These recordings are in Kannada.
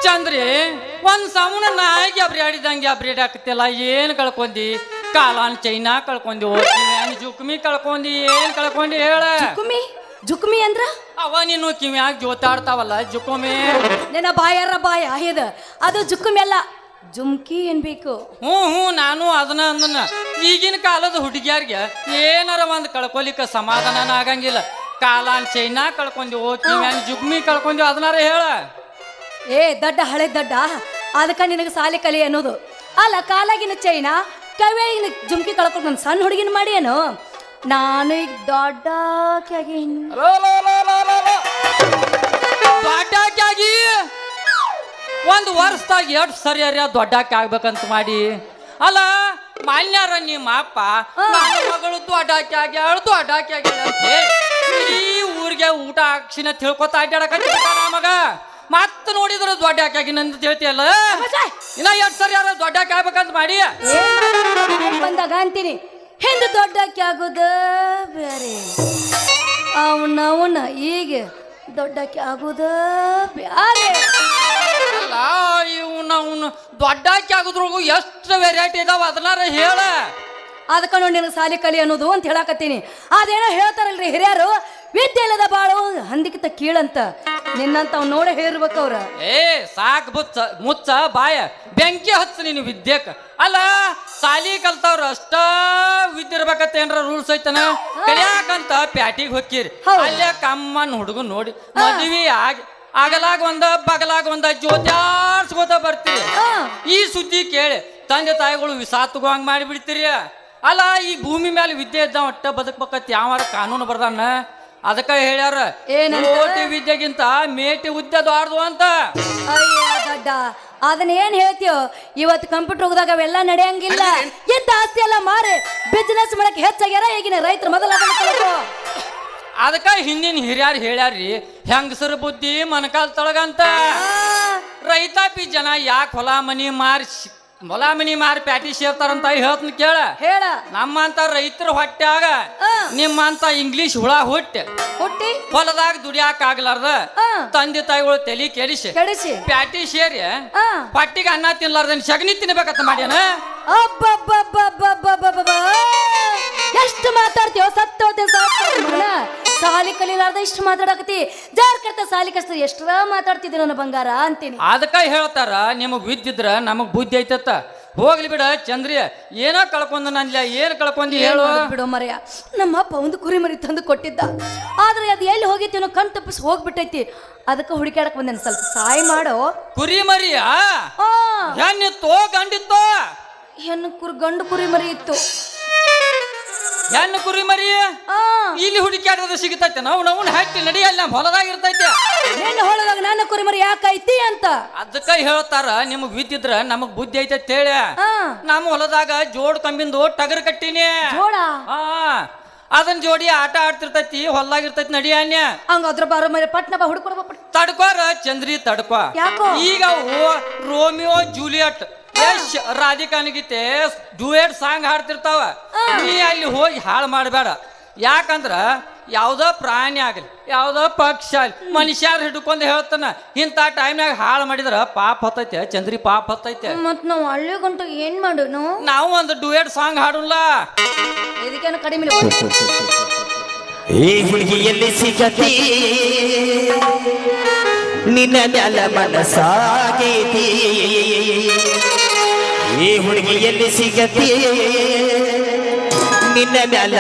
ಚಂದ್ರಿ ಒಂದ್ ಸಾಮೂನ ನಾಯಿಗೆ ಅಬ್ರಿಯಾಡಿದಂಗೆ ಅಬ್ರಿಯಾಡ್ ಹಾಕತ್ತಿಲ್ಲ ಏನ್ ಕಳ್ಕೊಂಡಿ ಕಾಲಾನ್ ಚೈನಾ ಕಳ್ಕೊಂಡಿ ಜುಕ್ಮಿ ಕಳ್ಕೊಂಡಿ ಏನ್ ಕಳ್ಕೊಂಡಿ ಹೇಳ ಜುಕುಮಿ ಜುಕುಮಿ ಅಂದ್ರ ಅವ ನೀನು ಕಿವ್ಯಾಗ ಜೋತಾಡ್ತಾವಲ್ಲ ಜುಕುಮಿ ನಿನ್ನ ಬಾಯಾರ ಬಾಯ ಇದು ಅದು ಜುಕುಮಿ ಅಲ್ಲ ಜುಮ್ಕಿ ಏನ್ಬೇಕು ಹ್ಞೂ ನಾನು ಅದನ್ನ ಅಂದನ ಈಗಿನ ಕಾಲದ ಹುಡುಗಿಯಾರ್ಗೆ ಏನಾರ ಒಂದ್ ಕಳ್ಕೊಲಿಕ್ಕ ಸಮಾಧಾನ ಆಗಂಗಿಲ್ಲ ಕಾಲಾನ್ ಚೈನಾ ಕಳ್ಕೊಂಡಿ ಕಿವ್ಯಾನ್ ಜುಕ್ಮಿ ಕಳ್ಕೊಂಡಿ ಅದನ್ನಾರ ಹೇಳ ಏ ದಡ್ಡ ಹಳೆ ದಡ್ಡ ಅದಕ್ಕ ನಿನಗೆ ಸಾಲಿ ಕಲಿ ಅನ್ನೋದು ಅಲ್ಲ ಕಾಲಾಗಿನ ಚೈನಾ ಕವಿಯಾಗಿನ ಜುಮ್ಕಿ ಕಳ್ಕೊಂಡು ನನ್ನ ಸಣ್ಣ ಹುಡುಗಿನ ಮಾಡಿ ಏನು ನಾನು ಈಗ ದೊಡ್ಡಕ್ಕಾಗಿ ದೊಡ್ಡಾಕಿ ಒಂದು ವರ್ಷದಾಗ ಎಷ್ಟು ಸರಿ ದೊಡ್ಡಾಕಿ ಆಗ್ಬೇಕಂತ ಮಾಡಿ ಅಲ್ಲ ಮಾನ್ಯಾರ ನಿಮ್ಮ ಅಪ್ಪ ನನ್ನ ಮಗಳು ದೊಡ್ಡಾಕಿ ಆಗ್ಯಾಳ ದೊಡ್ಡಾಕಿ ಆಗ್ಯಾಳ ಈ ಊರಿಗೆ ಊಟ ಹಾಕ್ಸಿನ ತಿಳ್ಕೊತ ಅಡ್ಡಾಡಕ ಮಗ ಮತ್ತ ನೋಡಿದ್ರ ದೊಡ್ಡಾಕಿ ಆಗಿ ನಂದು ಹೇಳ್ತೀಯಲ್ಲ ಇನ್ನ ಎಷ್ಟು ಸರಿ ದೊಡ್ಡಾಕಿ ಆಗ್ಬೇಕಂತ ಮಾಡಿ ಬಂದಾಗ ಅಂತೀನಿ ಹಿಂದೆ ದೊಡ್ಡಕ್ಕೆ ಆಗೋದ ಬೇರೆ ಅವನ ಈಗ ದೊಡ್ಡಕ್ಕೆ ಆಗೋದ ಬೇರೆ ಇವನು ದೊಡ್ಡಾಕಿ ಆಗೋದ್ರೊಳಗು ಎಷ್ಟು ವೆರೈಟಿ ಇದಾವ ಅದನ್ನಾರ ಹೇಳ ಅದಕ್ಕ ನೋಡಿ ನಿನಗೆ ಸಾಲಿ ಕಲಿ ಅನ್ನೋದು ಅಂತ ಹೇಳಕತ್ತೀನಿ ಅದೇನೋ ಹೇಳ್ತಾರಲ್ರಿ ಹಿರಿಯರು ವಿದ್ಯೆ ಇಲ್ಲದ ಬಾಳು ಹಂದಿಕಿತ ಕೀಳಂತ ನಿನ್ನಂತ ಅವ್ ನೋಡ ಹೇಳಿರ್ಬೇಕು ಅವ್ರ ಏ ಸಾಕ್ ಮುಚ್ಚ ಬಾಯ ಬೆಂಕಿ ಹಚ್ಚ ನೀನು ವಿದ್ಯೆಕ್ ಅಲ್ಲ ಸಾಲಿ ಕಲ್ತವ್ರ ಅಷ್ಟ ವಿದ್ಯೆ ಇರ್ಬೇಕತ್ತ ಏನ್ರ ರೂಲ್ಸ್ ಐತನ ಕಲಿಯಾಕಂತ ಪ್ಯಾಟಿಗೆ ಹೊಕ್ಕಿರಿ ಅಲ್ಲೇ ಕಮ್ಮನ್ ಹುಡುಗನ್ ನೋಡಿ ಮದ್ವಿ ಆಗಲಾಗ ಬಗಲಾಗ ಜೋತ್ಯಾಡ್ಸ್ಕೋತ ಬರ್ತೀರಿ ಈ ಸುದ್ದಿ ಕೇಳಿ ತಂದೆ ತಾಯಿಗಳು ವಿಸಾ ತಗೋಂಗ್ ಮಾಡಿ ಬಿಡ್ತೀರಿ ಅಲ್ಲ ಈ ಭೂಮಿ ಮೇಲೆ ವಿದ್ಯೆ ಇದ್ದ ಒಟ್ಟ ಬದುಕ್ಬೇಕತ್ ಯಾವಾರ ಕಾನೂನು ಬರ್ದಾನ ಅದಕ್ಕ ಹೇಳ್ಯಾರ ಕೋಟಿ ವಿದ್ಯೆಗಿಂತ ಮೇಟಿ ಹುದ್ದೆ ದೊಡ್ಡದು ಅಂತ ಅಯ್ಯ ದಡ್ಡ ಅದನ್ನ ಏನ್ ಹೇಳ್ತೀಯೋ ಇವತ್ತು ಕಂಪ್ಯೂಟರ್ ಹೋಗದಾಗ ಅವೆಲ್ಲ ನಡೆಯಂಗಿಲ್ಲ ಎದ್ದ ಆಸ್ತಿ ಎಲ್ಲ ಮಾರಿ ಬಿಸ್ನೆಸ್ ಮಾಡಕ್ ಹೆಚ್ಚಾಗ್ಯಾರ ಈಗಿನ ರೈತರು ಮೊದಲ ಅದಕ್ಕ ಹಿಂದಿನ ಹಿರಿಯಾರು ಹೇಳ್ಯಾರ್ರಿ ಹೆಂಗಸರ ಬುದ್ಧಿ ಮನಕಾಲ್ ತೊಳಗಂತ ರೈತಾಪಿ ಜನ ಯಾಕೆ ಹೊಲ ಮನಿ ಮಾರಿ ಪ್ಯಾಟಿ ಸೇರ್ತಾರಂತ ಹೇಳ್ತೀನಿ ಹೇಳ ನಮ್ಮಂತ ರೈತರ ಹೊಟ್ಟ್ಯಾಗ ನಿಮ್ಮಂತ ಇಂಗ್ಲಿಷ್ ಹುಳ ಹುಟ್ಟಿ ಹೊಲದಾಗ ದುಡಿಯಾಕ ಆಗ್ಲಾರ್ದ ತಂದೆ ತಾಯಿಗಳು ತಲಿ ಕೆಡಿಸಿ ಪ್ಯಾಟಿ ಸೇರಿ ಹೊಟ್ಟಿಗೆ ಅನ್ನ ತಿನ್ಲಾರ್ದ ಸಗಣಿ ತಿನ್ಬೇಕಂತ ಮಾಡ್ಯಾನ ಎಷ್ಟು ಮಾತಾಡ್ತೀವೋ ಸಾಲಿ ಕಲಿಲಾರ್ದ ಇಷ್ಟು ಮಾತಾಡಕತಿ ಜಾರ್ ಕರ್ತ ಸಾಲಿ ಕಷ್ಟ ಎಷ್ಟರ ಮಾತಾಡ್ತಿದ್ದೆ ನನ್ನ ಬಂಗಾರ ಅಂತೀನಿ ಅದಕ್ಕ ಹೇಳ್ತಾರ ನಿಮಗ್ ವಿದ್ದಿದ್ರ ನಮಗ್ ಬುದ್ಧಿ ಐತತ್ತ ಹೋಗ್ಲಿ ಬಿಡ ಚಂದ್ರಿಯ ಏನೋ ಕಳ್ಕೊಂಡ ನನ್ಲ ಏನ್ ಕಳ್ಕೊಂಡಿ ಹೇಳು ಬಿಡೋ ಮರೆಯ ನಮ್ಮ ಅಪ್ಪ ಒಂದು ಕುರಿ ಮರಿ ತಂದು ಕೊಟ್ಟಿದ್ದ ಆದ್ರೆ ಅದು ಎಲ್ಲಿ ಹೋಗಿತ್ತೇನೋ ಕಣ್ ತಪ್ಪಿಸಿ ಹೋಗ್ಬಿಟ್ಟೈತಿ ಅದಕ್ಕೆ ಹುಡುಕಾಡಕ್ ಬಂದೇನು ಸ್ವಲ್ಪ ಸಹಾಯ ಮಾಡೋ ಕುರಿ ಮರಿಯ ಹೆಣ್ಣಿತ್ತು ಗಂಡಿತ್ತು ಗಂಡು ಕುರಿ ಮರಿ ಇತ್ತು ಹೆಣ್ಣು ಕುರಿ ಮರಿ ಇಲ್ಲಿ ಹುಡುಕಾಡೋದು ಸಿಗತೈತೆ ನಾವು ಹಟ್ಟಿ ನಡಿಯಲ್ಲ ನಮ್ಮ ಹೊಲದಾಗ ಇರ್ತೈತೆ ನಿನ್ನ ಹೊಲದಾಗ ನನ್ನ ಕುರಿ ಮರಿ ಯಾಕೈತಿ ಅಂತ ಅದಕ್ಕ ಹೇಳ್ತಾರ ನಿಮಗ್ ವಿದ್ದಿದ್ರ ನಮಗ್ ಬುದ್ಧಿ ಐತೆ ಹೇಳ ನಮ್ಮ ಹೊಲದಾಗ ಜೋಡ್ ಕಂಬಿಂದು ಟಗರ್ ಕಟ್ಟಿನಿ ಅದನ್ ಜೋಡಿ ಆಟ ಆಡ್ತಿರ್ತೈತಿ ಹೊಲ್ದಾಗಿರ್ತೈತಿ ನಡಿಯನ್ಯ ಹಂಗ ಅದ್ರ ಬಾರ ಮೇಲೆ ಪಟ್ನ ಬಾ ಹುಡುಕೊಡ ತಡ್ಕೋರ ಚಂದ್ರಿ ತಡ್ಕೋ ಈಗ ರೋಮಿಯೋ ಜೂಲಿಯಟ್ ರಾಧಿಕಾನಿಗಿತ್ತೆ ಡ್ಯೂಯೆಟ್ ಸಾಂಗ್ ಹಾಡ್ತಿರ್ತಾವ ನೀ ಅಲ್ಲಿ ಹೋಗಿ ಹಾಳು ಮಾಡಬೇಡ ಯಾಕಂದ್ರ ಯಾವ್ದೋ ಪ್ರಾಣಿ ಆಗಲಿ ಯಾವ್ದೋ ಪಕ್ಷ ಆಗಲಿ ಮನುಷ್ಯರು ಹಿಡ್ಕೊಂಡು ಹೇಳ್ತಾನ ಇಂಥ ಟೈಮ್ನಾಗ ಹಾಳು ಮಾಡಿದ್ರ ಪಾಪ ಹತ್ತೈತೆ ಚಂದ್ರಿ ಪಾಪ ಹತ್ತೈತೆ ಮತ್ ನಾವು ಹಳ್ಳಿ ಗಂಟ ಏನ್ ಮಾಡೋನು ನಾವು ಒಂದು ಡ್ಯೂಯೆಟ್ ಸಾಂಗ್ ಹಾಡಲ್ಲ ಇದಕ್ಕೇನು ಕಡಿಮೆ ಈ ಹುಡುಗಿಯಲ್ಲಿ ಸಿಗತಿ ನಿನ್ನ ನೆಲ ಮನಸಾಗೈತಿ ಈ ಹುಡುಗಿಯಲ್ಲಿ ಸಿಗತಿ ನಿನ್ನ ನೆಲ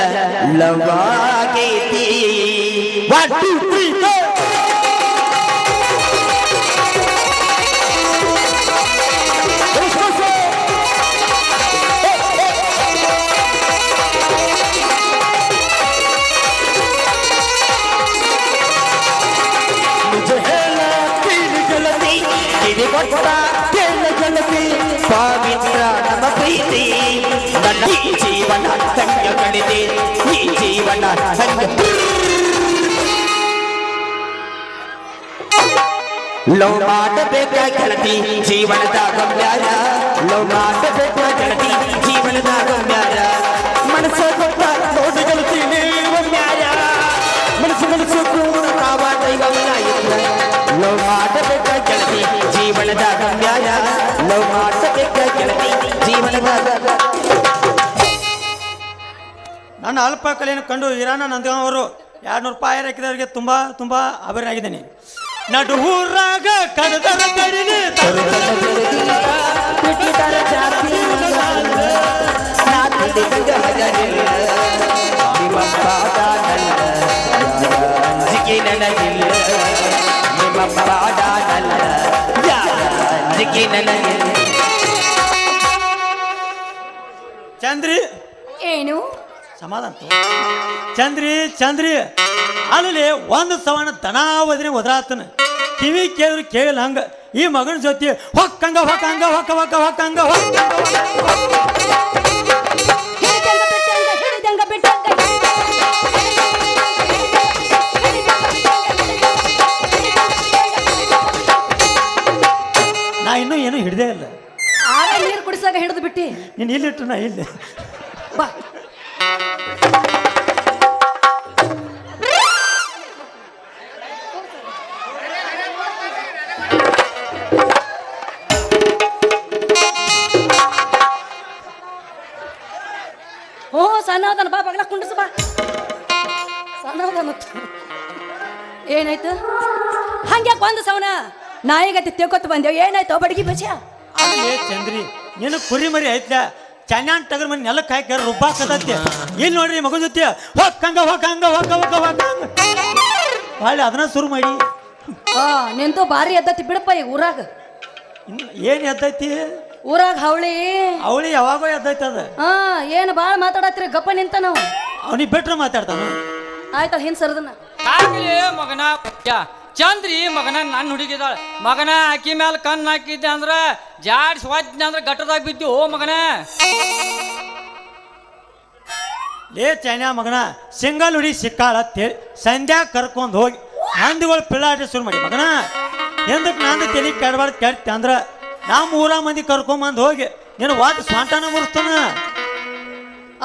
ಲವಾಗೈತಿ 1 2 3 go ಪವಿತ್ರ ನಮ್ಮ ಪ್ರೀತಿ ನನ್ನ ಜೀವನ ಸಂಗ ಕಡಿದೆ ಈ ಜೀವನ ಸಂಗ ಲವ್ ಮಾಡಬೇಕ ಗೆಳತಿ ಜೀವನದ ಗಮ್ಯಾರ ಲವ್ ಮಾಡಬೇಕ ಗೆಳತಿ ಜೀವನದ ಗಮ್ಯಾರ ಮನಸ್ಸ ಕೊಟ್ಟ ನೋಡಿ ಗೆಳತಿ ನೀವು ನ್ಯಾಯ ಮನಸ್ಸು ಕೂಡ ಕಾವ ದೈವ ಲವ್ ಮಾಡಬೇಕ ಗೆಳತಿ ಜೀವನ ಜೀವನದ ಗಮ್ಯಾರ ಲವ್ ಮಾಡಬೇಕ ಗೆಳತಿ ಜೀವನದ ನನ್ನ ಅಲ್ಪ ಕಲೆಯನ್ನು ಕಂಡು ಹಿರಾನ ನಂದಗಾಂವ್ ಅವರು 200 ರೂಪಾಯಿ ಹಾಕಿದವರಿಗೆ ತುಂಬಾ ತುಂಬಾ ಆಭಾರಿಯಾಗಿದ್ದೇನೆ. ನಡು ಊರಾಗ ಕಡದರ ಕಡಿಲಿ ಚಂದ್ರಿ ಏನು ಸಮಾಧಾನ ಚಂದ್ರಿ ಅಲ್ಲಿ ಒಂದು ಸವಣ ದನಾವದಿನ ಒದರಾತನ ಕಿವಿ ಕೇಳಿದ್ರು ಕೇಳಿಲ್ಲ ಹಂಗ ಈ ಮಗನ ಜೊತೆ ಹೊಕ್ಕಂಗ ಹೊಕ್ಕಂಗ ಹೊಕ್ಕ ಹೊಕ್ಕ ಹೊಕ್ಕಂಗ ನಾ ಇನ್ನೂ ಏನು ಹಿಡ್ದೇ ಇಲ್ಲ. ನೀರು ಕುಡಿಸಾಗ ಹಿಡಿದು ಬಿಟ್ಟಿ ನೀನು ಇಲ್ಲಿಟ್ಟು ನಾ ಇಲ್ಲಿ ಬಾ. ಸಣ್ಣದನ ಬಾ ಬಗಲ ಕುಂಡ್ರಸ ಬಾ. ಸಣ್ಣದನ ಏನಾಯ್ತು ಹಂಗ್ಯಾಕೆ ಒಂದು ಸವನ ನಾಯಿಗತಿ ತಿಳ್ಕೊತ ಬಂದೇವು. ಏನಾಯ್ತು ಬಡಗಿ ಬಜ್ಜ? ಅಲ್ಲೇ ಚಂದ್ರಿ ನೀನು ಕುರಿ ಮರಿ ಐತ್ಲ ಚೆನ್ನಾನ್ ಟಗರ್ ಮನೆ ನೆಲಕ್ಕೆ ಹಾಕ್ಯಾರ ರುಬ್ಬಾಕದತ್ತೆ. ಇಲ್ಲಿ ನೋಡ್ರಿ ಮಗನ ಜೊತೆ ಹೊಕ್ಕಂಗ ಹೊಕ್ಕಂಗ ಹೊಕ್ಕ ಹೊಕ್ಕ ಹೊಕ್ಕಂಗ ಹೊಳ್ಳಿ ಅದನ್ನ ಶುರು ಮಾಡಿ ನಿಂತು ಭಾರಿ ಎದ್ದತಿ ಬಿಡಪ್ಪ ಈಗ ಊರಾಗ. ಏನು ಎದ್ದೈತಿ ಊರಾಗ ಅವಳಿ ಯಾವಾಗೋ ಎದ್ದೈತಿ ಅದ. ಏನು ಭಾಳ ಮಾತಾಡತ್ರಿ ಗಪ್ಪ ನಿಂತ ನಾವು ಅವನಿಗೆ ಬಿಟ್ರೆ ಮಾತಾಡ್ತಾನ. ಆಯ್ತಲ್ಲ ಹಿಂದ್ ಸರ್ದನ ಆಗ್ಲಿ ಮಗನ ಚಂದ್ರಿ ಮಗನ ನನ್ನ ಹುಡುಗಿದಾಳ ಮಗನ ಆಕಿ ಮ್ಯಾಲ ಕಣ್ಣು ಹಾಕಿದ್ದೆ ಅಂದ್ರ ಜಾಡ್ ಸ್ವಜ್ಞ ಅಂದ್ರ ಗಟ್ಟದಾಗ ಬಿದ್ದು ಓ ಮಗನ. ಲೇ ಚೈನ್ಯಾ ಮಗನ ಸಿಂಗಲ್ ಹುಡಿ ಸಿಕ್ಕಾಳ ಸಂಧ್ಯಾ ಕರ್ಕೊಂಡು ಹೋಗಿ ಹಂದಿಗಳು ಪಿಳ್ಳಾಟ ಶುರು ಮಾಡಿ ಮಗನ ಎಂದಕ್ಕೆ ನಂದು ತಲೆ ಕೆಡಬಾರ್ದು ಕೆಡ್ತಿ ಅಂದ್ರ ನಮ್ಮ ಊರ ಮಂದಿ ಕರ್ಕೊಂಬಂದು ಹೋಗಿ ನೀನು ವಾಟ್ ಸ್ವಂಟನ ಮುರಿಸ್ತಾನ.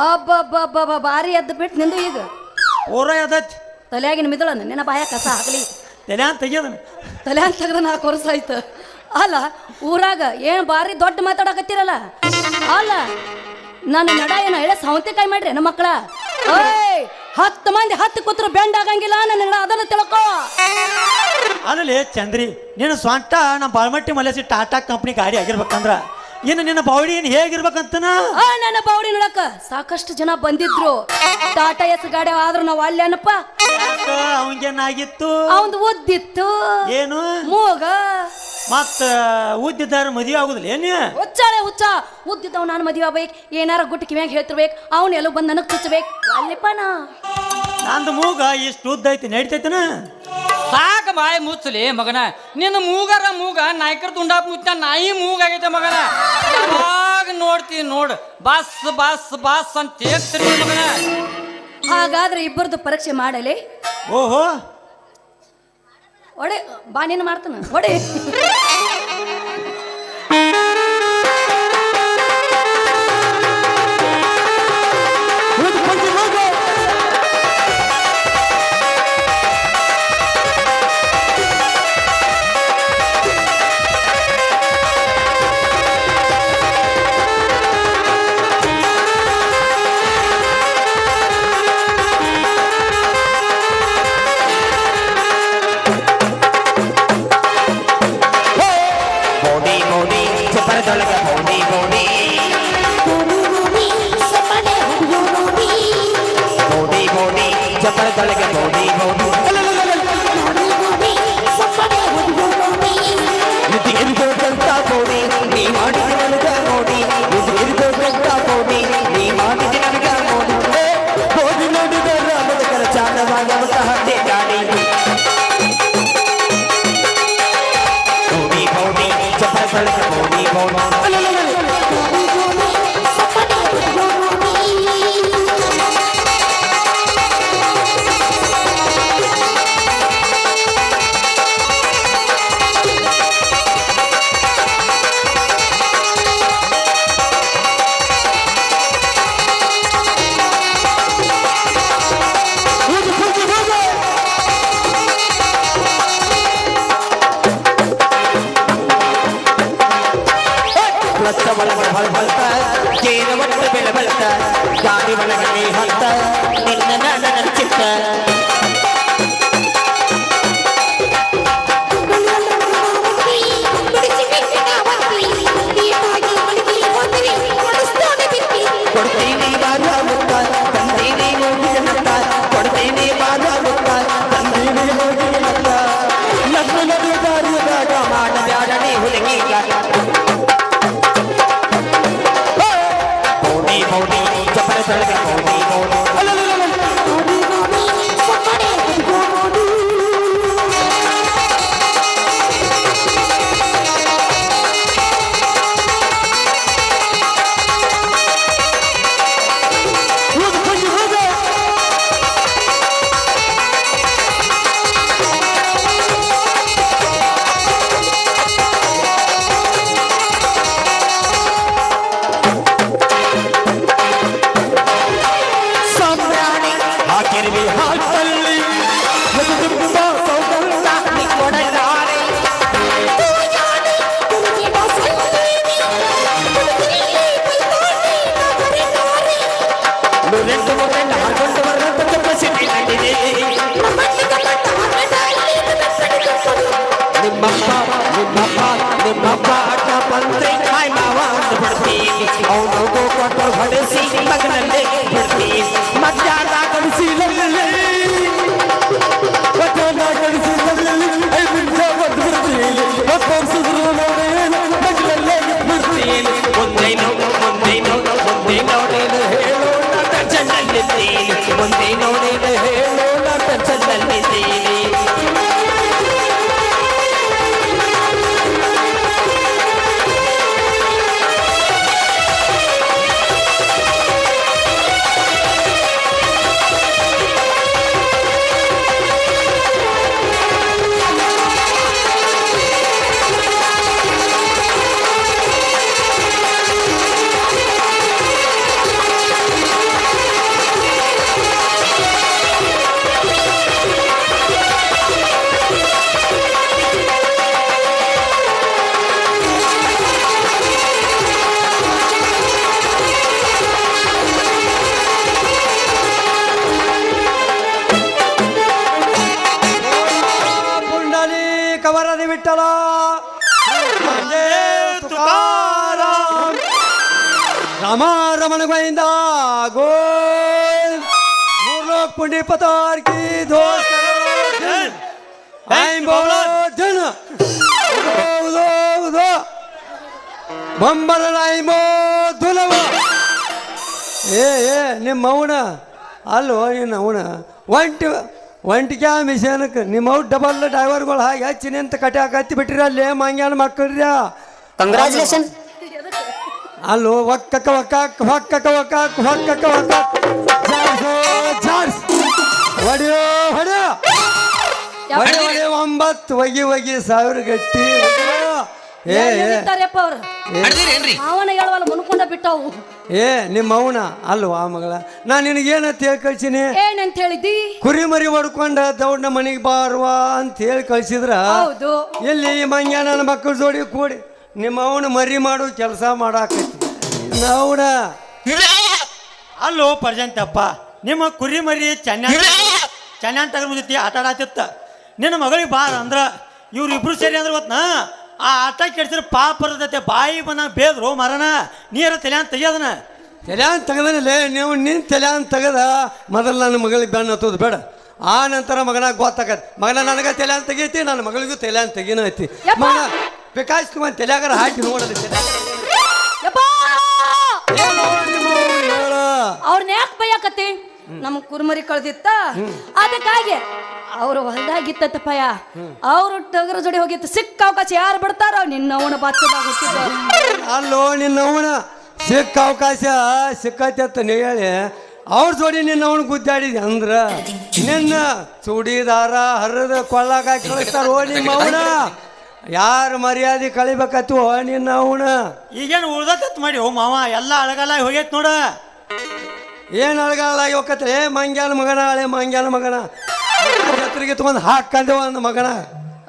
ಅಬ್ಬಬ್ಬಬ್ಬ ಭಾರಿ ಎದ್ದು ಬಿಟ್ಟು ನಿಂದು ಈಗ ಊರ ಎದೈತಿ ತಲೆಯಾಗಿನ ಮಿದಳ ನಿನ್ನ ಬಾಯ ಕಸ ಹಾಕ್ಲಿ ತಲೆ ಅಂತ ತೆಗಿಯೋದನ ತಲೆ ಅಂತ ತೆಗ್ದ 4 ವರ್ಷ ಆಯ್ತು. ಅಲ್ಲ ಊರಾಗ ಏನು ಭಾರಿ ದೊಡ್ಡ ಮಾತಾಡಕತ್ತೀರಲ್ಲ. ಅಲ್ಲ ನನ್ನ ನಡ ಏನ ಹೇಳ ಸೌಂತೆಕಾಯಿ ಮಾಡ್ರಿ ನಮ್ಮ ಮಕ್ಕಳ. ಓಯ್ 10 ಮಂದಿ 10 ಕೂತ್ರು ಬೆಂಡ್ ಆಗಂಗಿಲ್ಲ ನನ್ನ ನಡ ಅದನ್ನ ತಿಳ್ಕೋ. ಅಲ್ಲೇ ಚಂದ್ರಿ ನೀನು ಸ್ವಂಟ ನಮ್ಮ ಬಾಳ್ಮಟ್ಟಿ ಮಲೇಸಿ ಟಾಟಾ ಕಂಪ್ನಿ ಗಾಡಿ ಆಗಿರ್ಬೇಕಂದ್ರ ಇನ್ನು ನಿನ್ನ ಬಾವಡಿ ಏನು ಹೇಗಿರ್ಬೇಕಂತನ. ನನ್ನ ಬಾವಡಿ ನೋಡಕ ಸಾಕಷ್ಟು ಜನ ಬಂದಿದ್ರು. ಟಾಟಾ ಎಸ್ ಗಾಡಿ ಆದ್ರೂ ನಾವು ಅಲ್ಲಿ ಅನ್ನಪ್ಪ ಅವಂಗೇನಾಗಿತ್ತು ಅವಂದು ಉದ್ದಿತ್ತು ಏನು ಮೂಗ ಮತ್ತ ಉದ್ದಿದ್ದಾರ ಮದುವೆ ಆಗುದಿಲ್ಲ ಏನು ಹುಚ್ಚಾಳೆ ಹುಚ್ಚ ಉದ್ದಿದ್ದವ್ ನಾನು ಮದುವೆ ಆಗ್ಬೇಕು ಏನಾರ ಗುಟ್ಟು ಕಿವ್ಯಾಗ ಹೇಳ್ತಿರ್ಬೇಕು ಅವ್ನು ಎಲ್ಲೋ ಬಂದು ನನಗೆ ಚುಚ್ಚಬೇಕು ಅಲ್ಲಿಪ್ಪನ. ನಂದು ಮೂಗ ಇಷ್ಟು ಉದ್ದ ಐತಿ ನಡಿತೈತನ ಸಾಕ ಬಾಯಿ ಮುಚ್ಚಲಿ ಮಗನ ನಿನ್ನ ಮೂಗರ ಮೂಗ ನಾಯ್ಕರ್ ತುಂಡಾಪ್ ಮುಚ್ಚ ನಾಯಿ ಮೂಗಾಗೈತೆ ಮಗನ. ಯಾವಾಗ ನೋಡ್ತೀನಿ ನೋಡು ಬಾಸ್ ಬಾಸ್ ಬಾಸ್ ಅಂತ ಹೇಳ್ತಿರ್ತೀನಿ ಮಗನ. ಹಾಗಾದ್ರೆ ಇಬ್ಬರದು ಪರೀಕ್ಷೆ ಮಾಡಲಿ. ಓಹೋ ಒಡೆ ಬಾ ನೀನು ಮಾಡ್ತಾನ ಒಡೆ. ಹೊಳ್ತ ಜೇನ ಒಟ್ಟು ಬೆಳಬಳ್ತ ಗಾಡಿ ಒಳಗಡೆ ಹೊತ್ತ ನಿನ್ನ ನನ್ನ ಚಿತ್ತ ಕೊಡ್ತೀನಿ ಬಾರುವ ಮುತ್ತ ತಂದೀನಿ ಹೋಗಿ ನತ್ತ ಕೊಡ್ತೀನಿ ಬಾರುವ ಮುತ್ತ ತಂದೀನಿ ಹೋಗಿ ನತ್ತ ನನ್ನ ನಡು ಬಾರಿದಾಗ ಮಾಡಬ್ಯಾಡನೆ ಹುಡುಗೀಗ ಮೌನಿ ಮೌನಿ ಚಪ್ಪರ ಸಳಗ ಮೌನಿ ಮೌನಿ ನಿಮ್ಮಪ್ಪ ಅಡ್ಡ ಬಂದ್ರೆ ಕಾಯಿ ಮಾವ ಅಂತ ಬಿಡ್ತೀನಿ ಅವನು ಕೊಟ್ಟು ಹೊಡೆಸಿ ಮಗನಲ್ಲೇ ಬಿಡ್ತೀನಿ ಮಧ್ಯಾಹ್ನ ಕಳಿಸಿ ಮುಂದೆ ನೋಡೇನು ಹೇಳೋಣ ಟೆನ್ಷನ್ನಲ್ಲಿದ್ದೀನಿ ಕವರದಿ ಬಿಟ್ಟಲ ರಾಮ ರಮಣ ಗೋವಿಂದ ಗೋಲ್ ಮೂರ್ಲೋ ಪುಂಡಿ ಪತಾರ್ ಕಿ ದೋಸ್ತ ಐಂ ಬೋಲೋ ಜನ ಉದೋ ಉದೋ ಬಂಬರ ಐಮೋ ದುಲವ ಏ ನಿಮ್ಮ ಅವನ ಅಲ್ಲೋ ನಿನ್ನ ಅವನ ಒಂಟಿಗೆ ಆ ಮಿಷನ್ಕ್ಕೆ ನಿಮ್ಮ ಅವ್ರು ಡಬಲ್ ಡ್ರೈವರ್ಗಳು ಹಾಗೆ ಹಚ್ಚಿನಿ ಅಂತ ಕಟ್ಟಿ ಬಿಟ್ಟಿರ ಅಲ್ಲೇ ಮಂಗ್ಯಾನ ಮಕ್ಕಳ್ರ ಕಂಗ್ರಾಚುಲೇಷನ್ ಅಲ್ಲೋ ಒಕ್ಕಕ್ಕ ಒಕ್ಕಾಕ್ ಹೊಕ್ಕಕ್ಕ ಒಕ್ಕಾಕ್ ಹೊಕ್ಕಕ್ಕ ಒಕ್ಕಾಕ್ ಹೊಡೆಯೋ ಹೊಡೆಯೋ ಹೊಡೆ 9 ಒಗಿ ಸಾವಿರ ಗಟ್ಟಿ ಅವನ ಹೇಳುವಲ್ಲ ಮುನ್ಕೊಂಡ ಬಿಟ್ಟವು ಏ ನಿಮ್ಮ ಅವನ ಅಲ್ವಾ ಮಗಳ ನಾ ನಿನಗೇನಂತ ಹೇಳಿ ಕಳ್ಸಿನಿ ಏನಂತ ಹೇಳಿದ್ದಿ ಕುರಿ ಮರಿ ಹೊಡ್ಕೊಂಡ ದೌಡ್ನ ಮನೆಗೆ ಬಾರುವ ಅಂತ ಹೇಳಿ ಕಳ್ಸಿದ್ರ ಹೌದು ಎಲ್ಲಿ ಮಂಗ್ಯ ನನ್ನ ಮಕ್ಕಳ ಜೋಡಿ ಕೂಡಿ ನಿಮ್ಮ ಅವನ ಮರಿ ಮಾಡು ಕೆಲಸ ಮಾಡಾಕೈತಿ ಅವನ ಅಲ್ಲೋ ಪರ್ಜಂತಪ್ಪ ನಿಮ್ಮ ಕುರಿ ಮರಿ ಚೆನ್ನಾಗಿ ತಗೊಂಡ್ತಿ ಆಟ ಆಡತ್ತಿತ್ತ ನಿನ್ನ ಮಗಳಿಗೆ ಬಾರ ಅಂದ್ರ ಇವ್ರಿಬ್ರು ಸೇರಿ ಅಂದ್ರೆ ಗೊತ್ತಾ ಆ ಆಟ ಕೆಡ್ಸಿದ್ರೆ ಪಾಪ ಬರ್ತೈತೆ ಬಾಯಿ ಬಂದ ಬೇದ್ರು ಮರನ ನೀರ ತಲೆ ಅಂತ ತೆಗಿಯೋದನ ತಲೆ ಅಂತ ತೆಗದನಲ್ಲೇ ನೀವು ನಿನ್ನ ತಲೆ ಅಂತ ತೆಗದ ಮೊದಲು ನನ್ನ ಮಗಳಿಗೆ ಬೆನ್ನು ಹತ್ತೋದು ಬೇಡ ಆ ನಂತರ ಮಗನಾಗ ಗೊತ್ತಾಗತ್ತೆ ಮಗನ ನನಗೆ ತಲೆ ಅಂತ ತೆಗೈತಿ ನನ್ನ ಮಗಳಿಗೂ ತಲೆ ಅಂತ ತೆಗಿನ ಐತಿ ಮಗನ ಬೇಕಾಯ್ತು ಒಂದು ತಲೆಯಾಗಾರ ಹಾಕಿ ನೋಡೋದು ಅವ್ರನ್ನ ಯಾಕೆ ಬೈಯಾಕತ್ತಿ ನಮ್ ಕುರುಮರಿ ಕಳ್ದಿತ್ತ ಅದಕ್ಕಾಗಿ ಅವ್ರು ಹೊಲ್ದಾಗಿತ್ತಪ್ಪಯ್ಯ ಅವ್ರು ಟಗರ ಜೋಡಿ ಹೋಗಿತ್ತು ಸಿಕ್ಕ ಅವಕಾಶ ಯಾರು ಬಿಡ್ತಾರ ನಿನ್ನವನ ಬಾಚದಾಗ ಹುಟ್ಟಿದ್ದ ಅಲ್ಲೋ ನಿನ್ನವನ ಸಿಕ್ಕ ಅವಕಾಶ ಸಿಕ್ಕತ್ತ ನೀ ಹೇಳಿ ಅವ್ರ ಜೋಡಿ ನಿನ್ನವನ ಗುದ್ದಾಡಿದ ಅಂದ್ರ ನಿನ್ನ ಚೂಡಿದಾರ ಹರದ ಕೊಳ್ಳಾಗ ಕಳಿಸ್ತಾರ ಓ ನಿಮ್ಮವನ ಯಾರು ಮರ್ಯಾದೆ ಕಳಿಬೇಕತ್ತು ನಿನ್ನ ಅವನ ಈಗೇನು ಉಳ್ದತ್ ಮಾಡಿ ಓ ಮಾವ ಎಲ್ಲ ಅಳಗಲ್ಲ ಹೋಗೈತ್ ನೋಡ ಏನು ಅಳಗಾಲಾಗಿ ಹೋಗತ್ತೆ ಮಂಗ್ಯಾನ ಮಗನ ಹಳೆ ಮಂಗ್ಯಾನ ಮಗನ ಛತ್ರಿಗೆ ತಗೊಂಡು ಹಾಕಂದೆ ಒಂದು ಮಗನ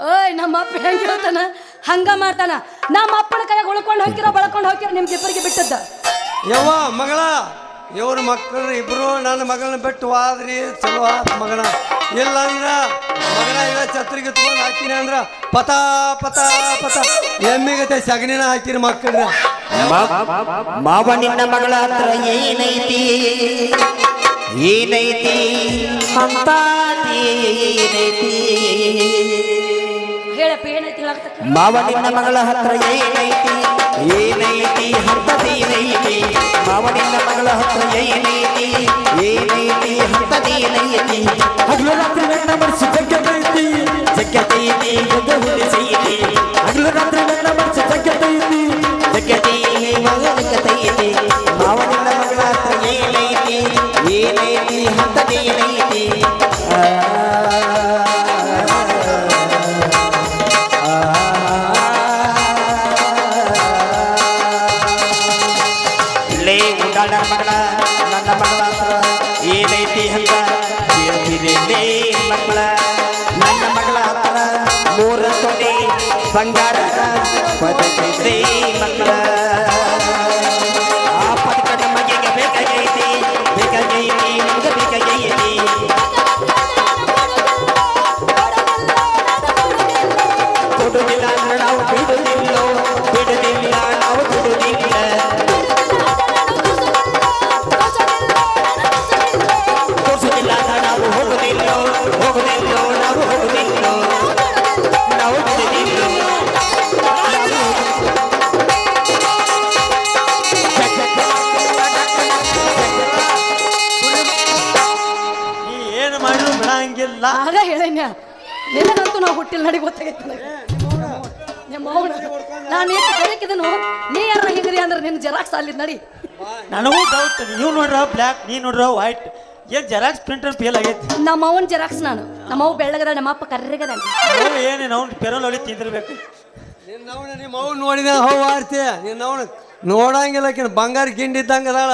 ಓಯ್ ನಮ್ಮ ಅಪ್ಪ ಹೆಂಗ್ ಹೇಳ್ತಾನ ಹಂಗ ಮಾಡ್ತಾನ ನಮ್ಮ ಅಪ್ಪನ ಕೈಯಾಗ ಉಳ್ಕೊಂಡು ಹೋಗಿರೋ ಬಳಕೊಂಡು ಹೋಗಿರೋ ನಿಮ್ಗಿಬ್ಬರಿಗೆ ಬಿಟ್ಟದ್ದ. ಯವ್ವ ಮಗಳ ಇವ್ರ ಮಕ್ಕಳು ಇಬ್ರು ನನ್ನ ಮಗಳನ್ನ ಬಿಟ್ಟು ಹೋದ್ರಿ ಚಲೋ ಆತ್ ಮಗನ. ಇಲ್ಲಂದ್ರ ಮಗನ ಇಲ್ಲ ಛತ್ರಿಗೆ ತಗೊಂಡು ಹಾಕಿನಿ ಅಂದ್ರ ಪತಾ ಪತಾ ಪತ ಎಮ್ಮಿಗತೆ ಸಗಣಿನ ಹಾಕಿರಿ ಮಕ್ಕಳ್ರ. ಮಾವ ನಿನ್ನ ಮಗಳ ಹತ್ರ ಏನೈತಿ ಏನೈತಿ ಅಂತ ಏನೈತಿ ಹೇಳಪ್ಪ ಏನೈತಿ ಹೇಳಾಕತ್ತ. ಮಾವ ನಿನ್ನ ಮಗಳ ಹತ್ರ ಏನೈತಿ ಏನೈತಿ ಹಂತದೇನೈತಿ ಮಾವ ನಿನ್ನ ಮಗಳ ಹತ್ರ ಏನೈತಿ ಏನೈತಿ ಹಂತದೇನೈತಿ ಹಗಲು ರಾತ್ರಿ ನನ್ನ ಮನಸ್ಸು ಜಗ್ಗತೈತಿ ಜಗ್ಗತೈತಿ ಜಗ್ಗತೈತಿ ಹಗಲು ರಾತ್ರಿ ನನ್ನ ಮನಸ್ಸು ಜಗ್ಗತೈತಿ ಜಗ್ಗತೈತಿ ಮಾವ ನಿನ್ನ ಮಗಳ ಹತ್ರ ಏನೈತಿ ಏನೈತಿ ಹಂತದೇನೈತಿ ಮಗಳ ನನ್ನ ಮಗಳ ಹತ್ರ ಏನೈತಿ ಹಂಗ ಕೇಳ್ತಿರೇ ಮಕ್ಕಳ ನನ್ನ ಮಗಳ ಹತ್ರ 3 ತೊಲೆ ಬಂಗಾರ ಪದಕೈತೆ ಮಕ್ಕಳ ಆ ಪದಕ ನಮಗೆ ಬೇಕಾಗೈತಿ ಬೇಕಾಗೈತಿ ನಮಗೆ ಬೇಕಾಗೈತಿ ಕೊಡುವುದಿಲ್ಲ ನಾವು ಬಿಡುವುದಿಲ್ಲ ಬಿಡುವುದಿಲ್ಲ ನಾವು ಬಿಡುವುದಿಲ್ಲ ಏನು ಮಾಡಿದ್ರು ಬಿಡಂಗಿಲ್ಲ. ಆಗ ಹೇಳೇನ್ಯ ನಿನಗಂತೂ ನಾವು ಹುಟ್ಟಿಲ್ಲ ನಡಿ ಗೊತ್ತಾಗೈತಿ ನಿಮ್ಮ ಮೌನ. ನಾನು ಎಷ್ಟು ಬರೀಕಿದನು ನೀ ಯಾರ ಹಿಂಗ್ರಿ ಅಂದ್ರೆ ನಿನ್ನ ಜೆರಾಕ್ಸ್ ಅಲ್ಲಿ ನಡಿ. ನನಗೂ ಡೌಟ್, ನೀವು ನೋಡ್ರ ಬ್ಲ್ಯಾಕ್ ನೀ ನೋಡ್ರ ವೈಟ್, ಏನ್ ಜೆರಾಕ್ಸ್ ಪ್ರಿಂಟರ್ ಫೇಲ್ ಆಗೈತಿ. ನಮ್ಮ ಅವನ್ ಜೆರಾಕ್ಸ್ ನಾನು, ನಮ್ಮ ಅವ್ ಬೆಳ್ಳಗದ, ನಮ್ಮ ಅಪ್ಪ ಕರ್ರಗದ. ಏನು ನಾವು ಪೆರೋಲ್ ಹೊಳಿ ತಿಂದಿರ್ಬೇಕು. ನಿಮ್ಮ ಅವ್ನು ನೋಡಿದ ಹೋ ಆರ್ತಿ ನಿನ್ನ ಅವನು ನೋಡಂಗಿಲ್ಲ ಬಂಗಾರ ಗಿಂಡಿದ್ದಂಗ ಅದಾಳ.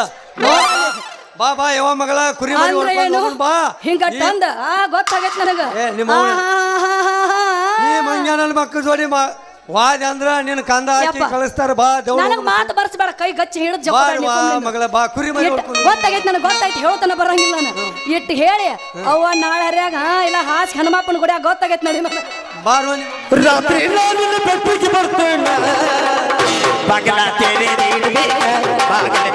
ಬಾ ಬಾ ಯಾವ ಮಗಳ ಕುರಿ ಬಾ ಹಿಂಗಟ್ಟಂದ ಗೊತ್ತಾಗೈತಿ ನನಗ. ನೀ ಮಂಜಾನ ಮಕ್ಕಳ ಜೋಡಿ ವಾದ ಅಂದ್ರ ನಿನ್ ಕಂದ ಹಾಕಿ ಕಳಿಸ್ತಾರ. ಬಾ ನನಗ ಮಾತು ಬರ್ಸ್ಬೇಡ, ಕೈ ಗಚ್ಚಿ ಹಿಡಿದು ಮಗಳ ಬಾ ಕುರಿ ಮರಿ ಗೊತ್ತಾಗೈತಿ ನನಗೆ, ಗೊತ್ತಾಯ್ತು ಹೇಳ್ತಾನ ಬರಂಗಿಲ್ಲ ನಾನು. ಇಟ್ಟು ಹೇಳಿ ಅವ್ವ ನಾಳೆ ಹರ್ಯಾಗ ಇಲ್ಲ ಹಾಸಿ ಹನುಮಪ್ಪನ ಗುಡಿಯಾಗ ಗೊತ್ತಾಗೈತಿ ನಡಿ ನನಗೆ. ಬಾರೋ ರಾತ್ರಿ ನಾನು ಬೆಟ್ಟಿಗೆ ಬರ್ತೇನೆ ಬಾಗಲ ತೆರೆ ನೀಡಬೇಕು ಬಾಗಲ